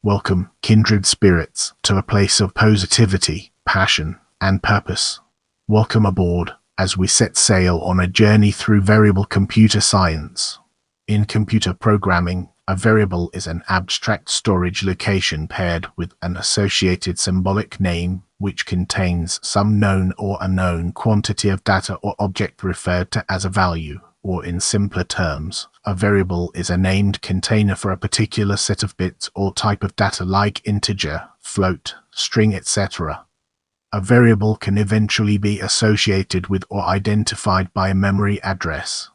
Welcome, kindred spirits, to a place of positivity, passion, and purpose. Welcome aboard, as we set sail on a journey through variable computer science. In computer programming, a variable is an abstract storage location paired with an associated symbolic name, which contains some known or unknown quantity of data or object referred to as a value. Or in simpler terms, a variable is a named container for a particular set of bits or type of data like integer, float, string, etc. A variable can eventually be associated with or identified by a memory address.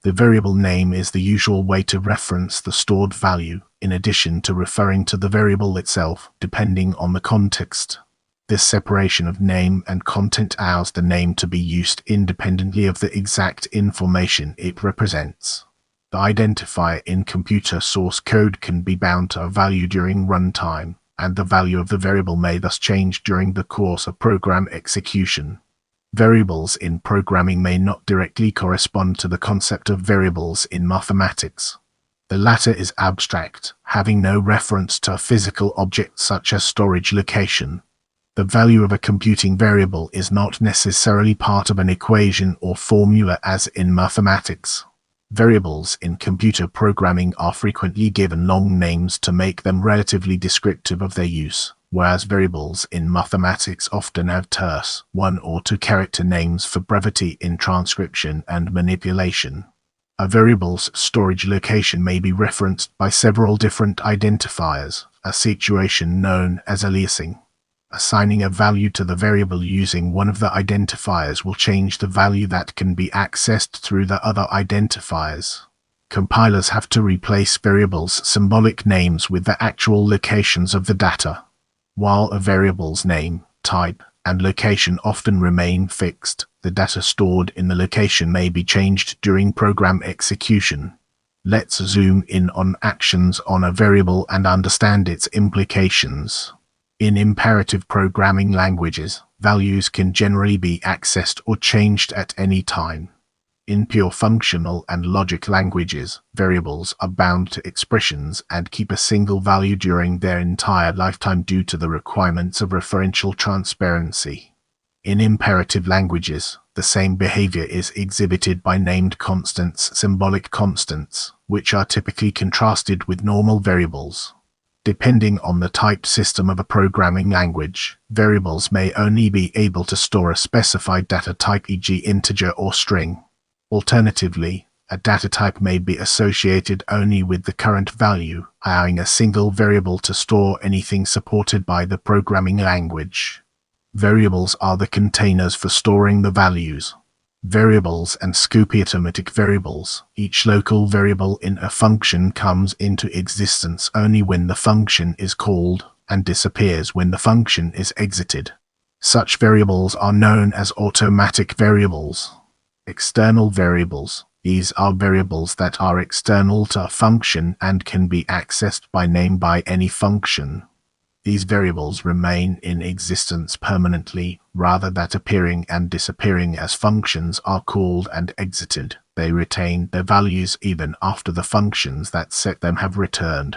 The variable name is the usual way to reference the stored value, in addition to referring to the variable itself, depending on the context. This separation of name and content allows the name to be used independently of the exact information it represents. The identifier in computer source code can be bound to a value during runtime, and the value of the variable may thus change during the course of program execution. Variables in programming may not directly correspond to the concept of variables in mathematics. The latter is abstract, having no reference to a physical object such as storage location. The value of a computing variable is not necessarily part of an equation or formula as in mathematics. Variables in computer programming are frequently given long names to make them relatively descriptive of their use, whereas variables in mathematics often have terse, one or two character names for brevity in transcription and manipulation. A variable's storage location may be referenced by several different identifiers, a situation known as aliasing. Assigning a value to the variable using one of the identifiers will change the value that can be accessed through the other identifiers. Compilers have to replace variables' symbolic names with the actual locations of the data. While a variable's name, type, and location often remain fixed, the data stored in the location may be changed during program execution. Let's zoom in on actions on a variable and understand its implications. In imperative programming languages, values can generally be accessed or changed at any time. In pure functional and logic languages, variables are bound to expressions and keep a single value during their entire lifetime due to the requirements of referential transparency. In imperative languages, the same behavior is exhibited by named constants, symbolic constants, which are typically contrasted with normal variables. Depending on the type system of a programming language, variables may only be able to store a specified data type, e.g. integer or string. Alternatively, a data type may be associated only with the current value, allowing a single variable to store anything supported by the programming language. Variables are the containers for storing the values. Variables and scope-automatic variables. Each local variable in a function comes into existence only when the function is called, and disappears when the function is exited. Such variables are known as automatic variables. External variables. These are variables that are external to a function and can be accessed by name by any function. These variables remain in existence permanently, rather than appearing and disappearing as functions are called and exited. They retain their values even after the functions that set them have returned.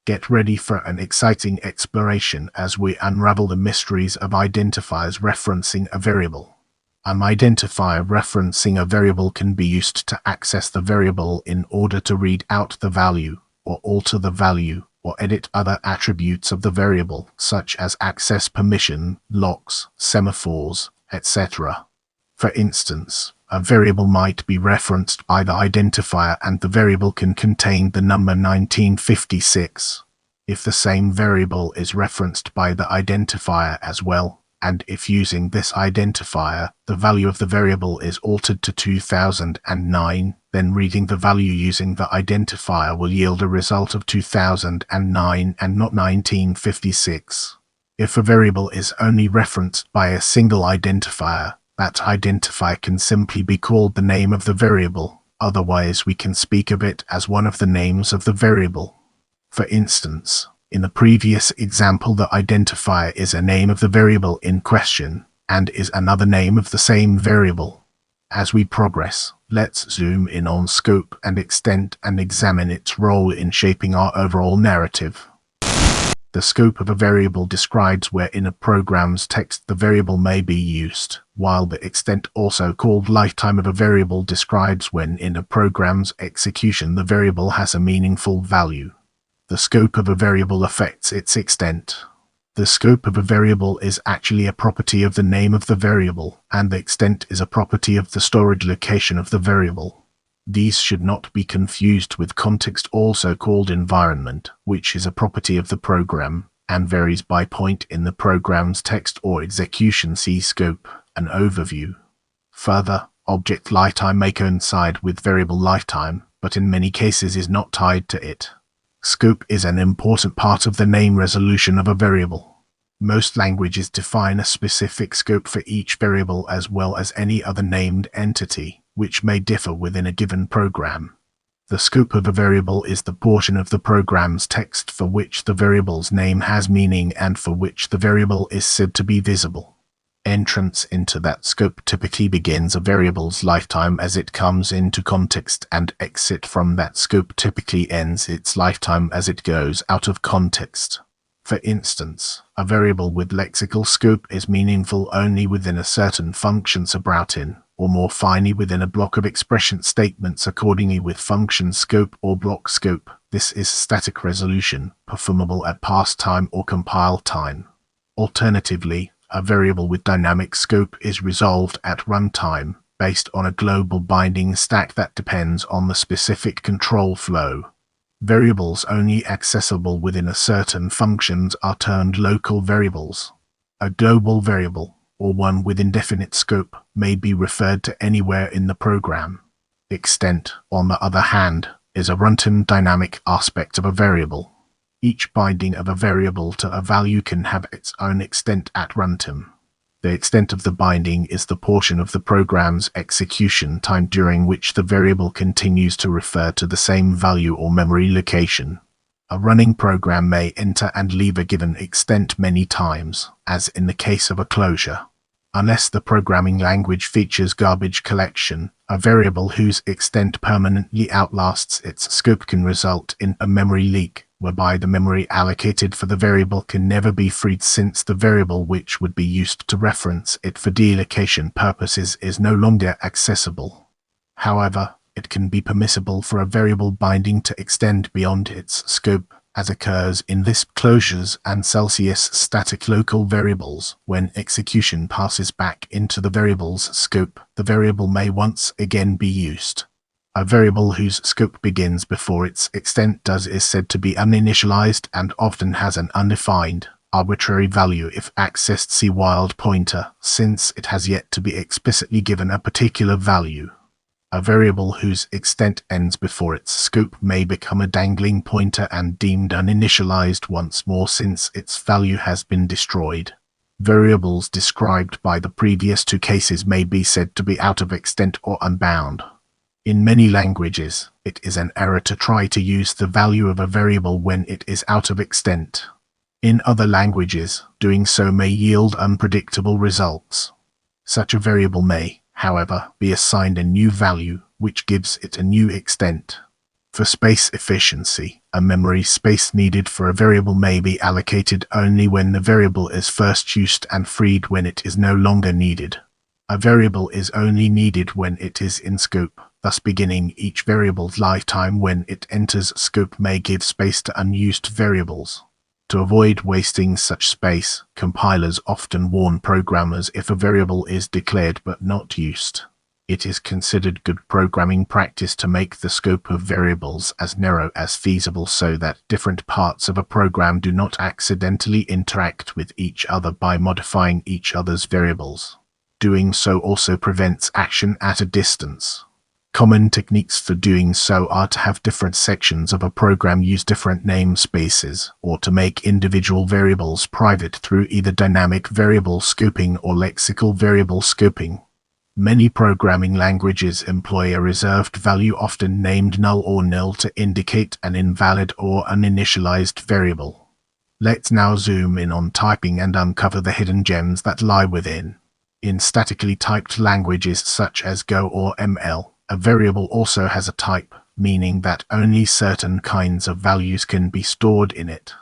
Get ready for an exciting exploration as we unravel the mysteries of identifiers referencing a variable. An identifier referencing a variable can be used to access the variable in order to read out the value, or alter the value, or edit other attributes of the variable, such as access permission, locks, semaphores, etc. For instance, a variable might be referenced by the identifier and the variable can contain the number 1956. If the same variable is referenced by the identifier as well, and if using this identifier, the value of the variable is altered to 2009, then reading the value using the identifier will yield a result of 2009 and not 1956. If a variable is only referenced by a single identifier, that identifier can simply be called the name of the variable. Otherwise, we can speak of it as one of the names of the variable. For instance, in the previous example, the identifier is a name of the variable in question, and is another name of the same variable. As we progress, let's zoom in on scope and extent and examine its role in shaping our overall narrative. The scope of a variable describes where in a program's text the variable may be used, while the extent, also called lifetime of a variable, describes when in a program's execution the variable has a meaningful value. The scope of a variable affects its extent. The scope of a variable is actually a property of the name of the variable, and the extent is a property of the storage location of the variable. These should not be confused with context, also called environment, which is a property of the program, and varies by point in the program's text or execution. See scope, an overview. Further, object lifetime may coincide with variable lifetime, but in many cases is not tied to it. Scope is an important part of the name resolution of a variable. Most languages define a specific scope for each variable as well as any other named entity, which may differ within a given program. The scope of a variable is the portion of the program's text for which the variable's name has meaning and for which the variable is said to be visible. Entrance into that scope typically begins a variable's lifetime as it comes into context, and exit from that scope typically ends its lifetime as it goes out of context. For instance, a variable with lexical scope is meaningful only within a certain function subroutine, or more finely within a block of expression statements. Accordingly, with function scope or block scope, this is static resolution, performable at pass time or compile time. Alternatively, a variable with dynamic scope is resolved at runtime, based on a global binding stack that depends on the specific control flow. Variables only accessible within a certain functions are termed local variables. A global variable, or one with indefinite scope, may be referred to anywhere in the program. Extent, on the other hand, is a runtime dynamic aspect of a variable. Each binding of a variable to a value can have its own extent at runtime. The extent of the binding is the portion of the program's execution time during which the variable continues to refer to the same value or memory location. A running program may enter and leave a given extent many times, as in the case of a closure. Unless the programming language features garbage collection, a variable whose extent permanently outlasts its scope can result in a memory leak, whereby the memory allocated for the variable can never be freed, since the variable which would be used to reference it for deallocation purposes is no longer accessible. However, it can be permissible for a variable binding to extend beyond its scope, as occurs in Lisp closures and Celsius static local variables. When execution passes back into the variable's scope, the variable may once again be used. A variable whose scope begins before its extent does is said to be uninitialized and often has an undefined, arbitrary value if accessed. See wild pointer, since it has yet to be explicitly given a particular value. A variable whose extent ends before its scope may become a dangling pointer and deemed uninitialized once more since its value has been destroyed. Variables described by the previous two cases may be said to be out of extent or unbound. In many languages, it is an error to try to use the value of a variable when it is out of extent. In other languages, doing so may yield unpredictable results. Such a variable may, however, be assigned a new value, which gives it a new extent. For space efficiency, a memory space needed for a variable may be allocated only when the variable is first used and freed when it is no longer needed. A variable is only needed when it is in scope, thus beginning each variable's lifetime when it enters scope may give space to unused variables. To avoid wasting such space, compilers often warn programmers if a variable is declared but not used. It is considered good programming practice to make the scope of variables as narrow as feasible so that different parts of a program do not accidentally interact with each other by modifying each other's variables. Doing so also prevents action at a distance. Common techniques for doing so are to have different sections of a program use different namespaces, or to make individual variables private through either dynamic variable scoping or lexical variable scoping. Many programming languages employ a reserved value, often named null or nil, to indicate an invalid or uninitialized variable. Let's now zoom in on typing and uncover the hidden gems that lie within. In statically typed languages such as Go or ML, a variable also has a type, meaning that only certain kinds of values can be stored in it.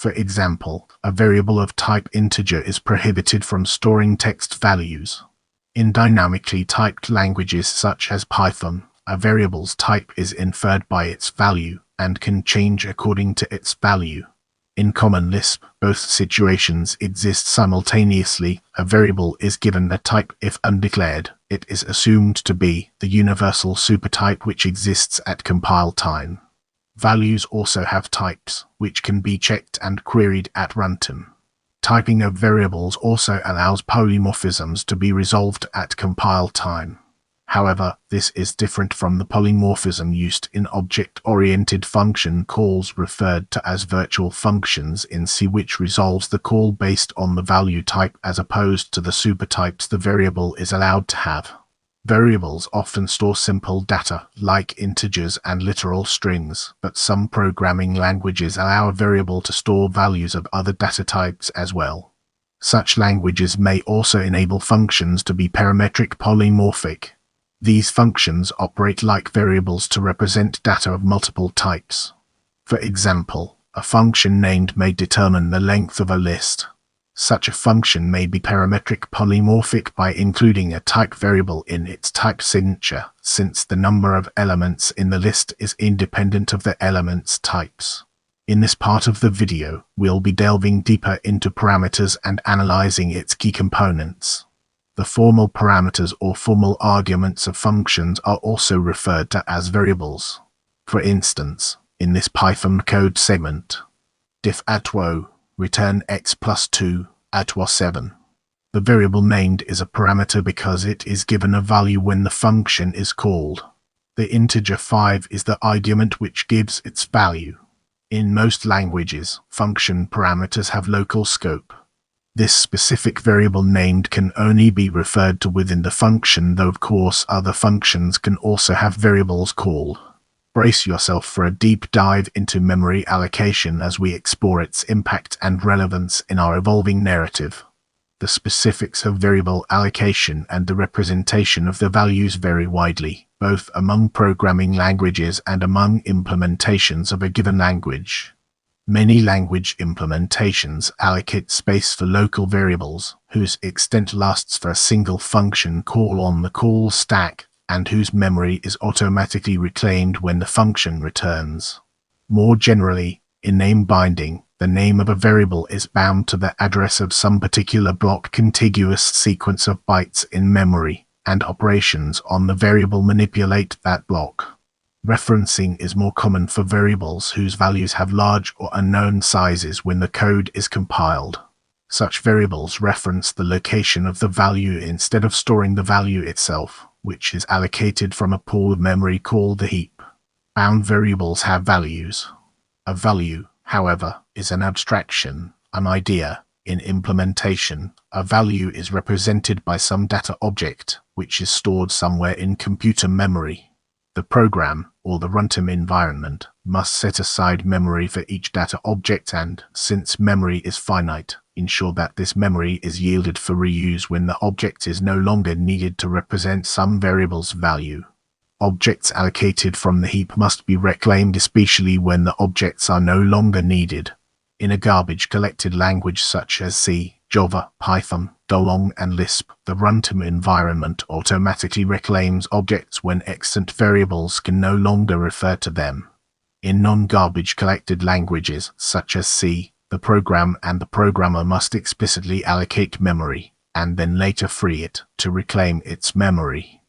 For example, a variable of type integer is prohibited from storing text values. In dynamically typed languages such as Python, a variable's type is inferred by its value and can change according to its value. In Common Lisp, both situations exist simultaneously. A variable is given a type if undeclared. It is assumed to be the universal supertype which exists at compile time. Values also have types, which can be checked and queried at runtime. Typing of variables also allows polymorphisms to be resolved at compile time. However, this is different from the polymorphism used in object-oriented function calls referred to as virtual functions in C, which resolves the call based on the value type as opposed to the supertypes the variable is allowed to have. Variables often store simple data, like integers and literal strings, but some programming languages allow a variable to store values of other data types as well. Such languages may also enable functions to be parametric polymorphic. These functions operate like variables to represent data of multiple types. For example, a function named may determine the length of a list. Such a function may be parametric polymorphic by including a type variable in its type signature, since the number of elements in the list is independent of the element's types. In this part of the video, we'll be delving deeper into parameters and analyzing its key components. The formal parameters or formal arguments of functions are also referred to as variables. For instance, in this Python code segment, diff atwo return x plus 2 atwa 7. The variable named is a parameter because it is given a value when the function is called. The integer 5 is the argument which gives its value. In most languages, function parameters have local scope. This specific variable named can only be referred to within the function, though of course other functions can also have variables called. Brace yourself for a deep dive into memory allocation as we explore its impact and relevance in our evolving narrative. The specifics of variable allocation and the representation of the values vary widely, both among programming languages and among implementations of a given language. Many language implementations allocate space for local variables, whose extent lasts for a single function call on the call stack, and whose memory is automatically reclaimed when the function returns. More generally, in name binding, the name of a variable is bound to the address of some particular block contiguous sequence of bytes in memory, and operations on the variable manipulate that block. Referencing is more common for variables whose values have large or unknown sizes when the code is compiled. Such variables reference the location of the value instead of storing the value itself, which is allocated from a pool of memory called the heap. Bound variables have values. A value, however, is an abstraction, an idea. In implementation, a value is represented by some data object, which is stored somewhere in computer memory. The program, or the runtime environment, must set aside memory for each data object and, since memory is finite, ensure that this memory is yielded for reuse when the object is no longer needed to represent some variable's value. Objects allocated from the heap must be reclaimed, especially when the objects are no longer needed. In a garbage-collected language such as C, Java, Python, Golang, and Lisp, the runtime environment automatically reclaims objects when extant variables can no longer refer to them. In non-garbage-collected languages such as C, the program and the programmer must explicitly allocate memory, and then later free it to reclaim its memory.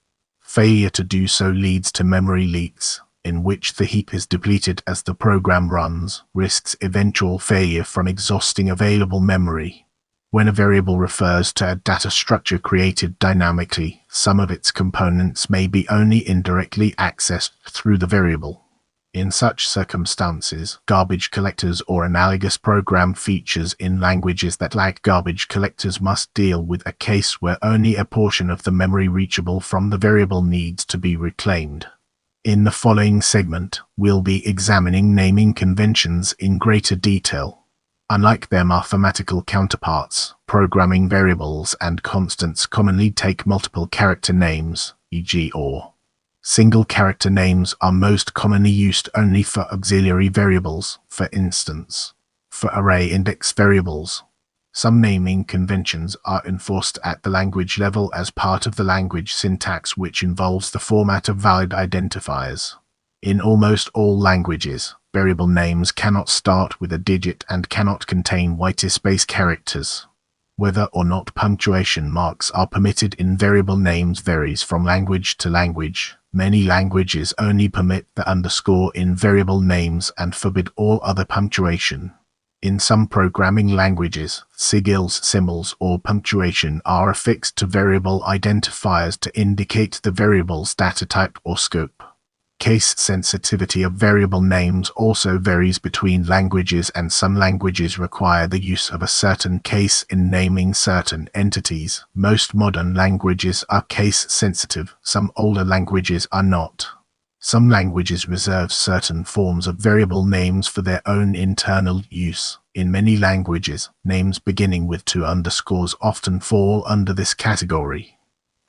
Failure to do so leads to memory leaks, in which the heap is depleted as the program runs, risks eventual failure from exhausting available memory. When a variable refers to a data structure created dynamically, some of its components may be only indirectly accessed through the variable. In such circumstances, garbage collectors or analogous program features in languages that lack garbage collectors must deal with a case where only a portion of the memory reachable from the variable needs to be reclaimed. In the following segment, we'll be examining naming conventions in greater detail. Unlike their mathematical counterparts, programming variables and constants commonly take multiple character names, e.g. or. Single character names are most commonly used only for auxiliary variables, for instance. For array index variables, some naming conventions are enforced at the language level as part of the language syntax, which involves the format of valid identifiers. In almost all languages, variable names cannot start with a digit and cannot contain whitespace characters. Whether or not punctuation marks are permitted in variable names varies from language to language. Many languages only permit the underscore in variable names and forbid all other punctuation. In some programming languages, sigils, symbols, or punctuation are affixed to variable identifiers to indicate the variable's data type or scope. Case sensitivity of variable names also varies between languages, and some languages require the use of a certain case in naming certain entities. Most modern languages are case sensitive, some older languages are not. Some languages reserve certain forms of variable names for their own internal use. In many languages, names beginning with two underscores often fall under this category.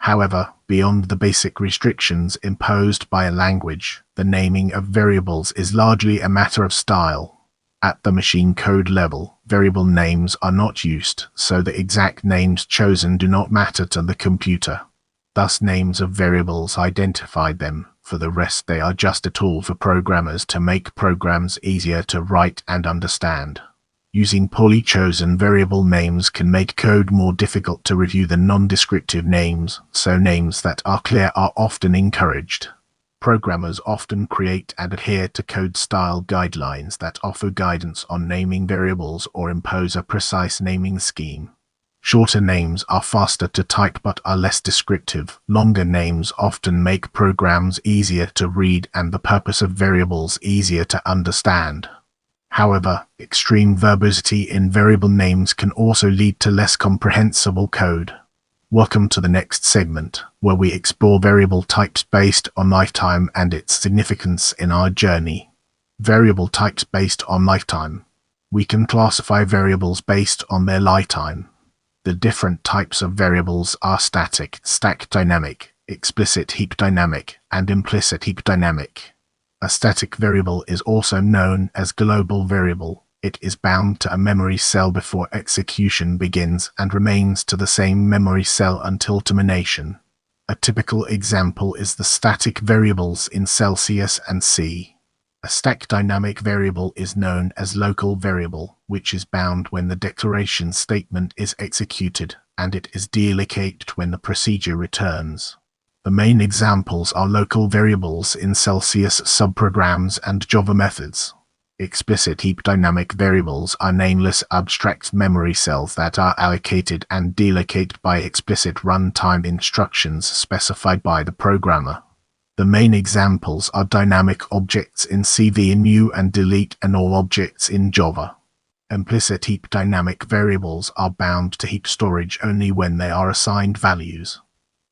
However, beyond the basic restrictions imposed by a language, the naming of variables is largely a matter of style. At the machine code level, variable names are not used, so the exact names chosen do not matter to the computer. Thus, names of variables identify them. For the rest, they are just a tool for programmers to make programs easier to write and understand. Using poorly chosen variable names can make code more difficult to review than non-descriptive names, so names that are clear are often encouraged. Programmers often create and adhere to code style guidelines that offer guidance on naming variables or impose a precise naming scheme. Shorter names are faster to type but are less descriptive. Longer names often make programs easier to read and the purpose of variables easier to understand. However, extreme verbosity in variable names can also lead to less comprehensible code. Welcome to the next segment, where we explore variable types based on lifetime and its significance in our journey. Variable types based on lifetime. We can classify variables based on their lifetime. The different types of variables are static dynamic, explicit heap dynamic, and implicit heap dynamic. A static variable is also known as global variable. It is bound to a memory cell before execution begins and remains to the same memory cell until termination. A typical example is the static variables in Celsius and C. A static dynamic variable is known as local variable, which is bound when the declaration statement is executed, and it is deallocated when the procedure returns. The main examples are local variables in Celsius subprograms and Java methods. Explicit heap dynamic variables are nameless abstract memory cells that are allocated and deallocated by explicit runtime instructions specified by the programmer. The main examples are dynamic objects in CVNU and delete and all objects in Java. Implicit heap dynamic variables are bound to heap storage only when they are assigned values.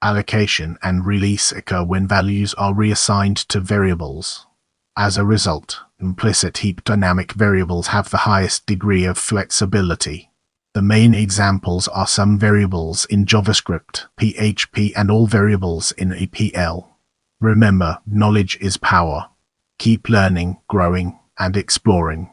Allocation and release occur when values are reassigned to variables. As a result, implicit heap dynamic variables have the highest degree of flexibility. The main examples are some variables in JavaScript, PHP, and all variables in EPL. Remember, knowledge is power. Keep learning, growing, and exploring.